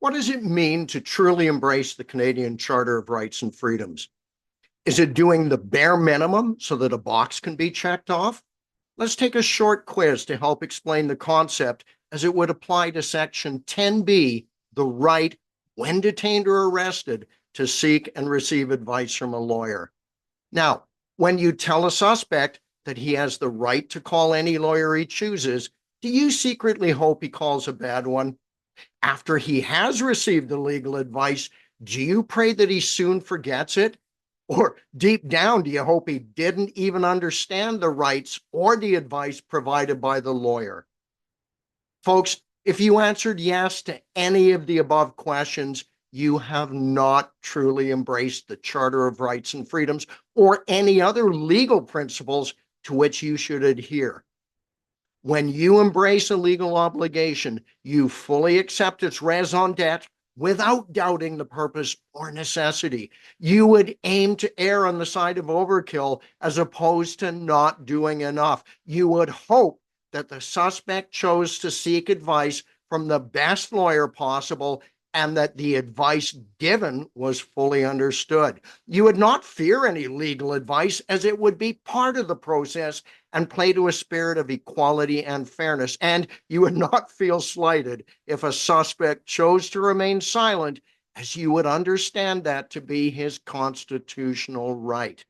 What does it mean to truly embrace the Canadian Charter of Rights and Freedoms? Is it doing the bare minimum so that a box can be checked off? Let's take a short quiz to help explain the concept as it would apply to Section 10B, the right, when detained or arrested, to seek and receive advice from a lawyer. Now, when you tell a suspect that he has the right to call any lawyer he chooses, do you secretly hope he calls a bad one? After he has received the legal advice, do you pray that he soon forgets it? Or deep down, do you hope he didn't even understand the rights or the advice provided by the lawyer? Folks, if you answered yes to any of the above questions, you have not truly embraced the Charter of Rights and Freedoms or any other legal principles to which you should adhere. When you embrace a legal obligation, you fully accept its raison d'etre without doubting the purpose or necessity. You would aim to err on the side of overkill as opposed to not doing enough. You would hope that the suspect chose to seek advice from the best lawyer possible and that the advice given was fully understood. You would not fear any legal advice as it would be part of the process and play to a spirit of equality and fairness. And you would not feel slighted if a suspect chose to remain silent, as you would understand that to be his constitutional right.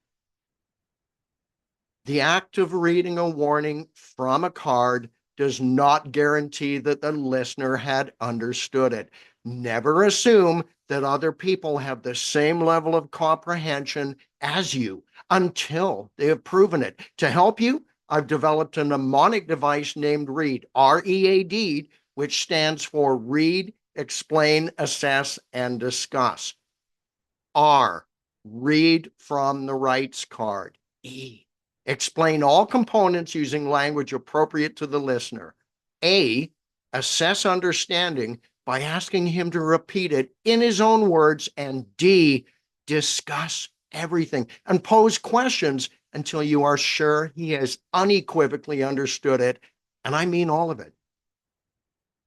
The act of reading a warning from a card does not guarantee that the listener had understood it. Never assume that other people have the same level of comprehension as you until they have proven it. To help you, I've developed a mnemonic device named R.E.A.D, R-E-A-D, which stands for read, explain, assess, and discuss. R, read from the rights card. E, explain all components using language appropriate to the listener. A, assess understanding by asking him to repeat it in his own words. And D, discuss everything and pose questions until you are sure he has unequivocally understood it. And I mean all of it.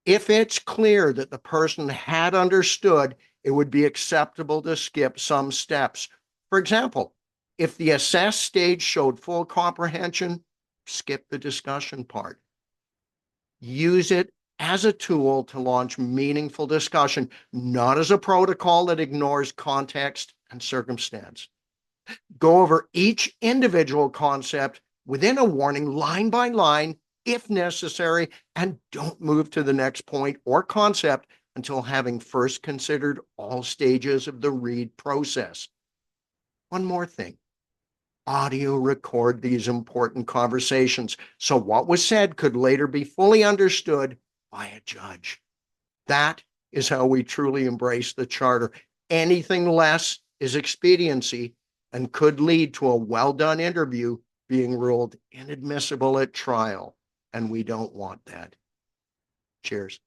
If it's clear that the person had understood, it would be acceptable to skip some steps. For example, if the assess stage showed full comprehension, skip the discussion part. Use it as a tool to launch meaningful discussion, not as a protocol that ignores context and circumstance. Go over each individual concept within a warning line by line, if necessary, and don't move to the next point or concept until having first considered all stages of the read process. One more thing. Audio record these important conversations so what was said could later be fully understood by a judge. That is how we truly embrace the Charter. Anything less is expediency and could lead to a well-done interview being ruled inadmissible at trial, and we don't want that. Cheers.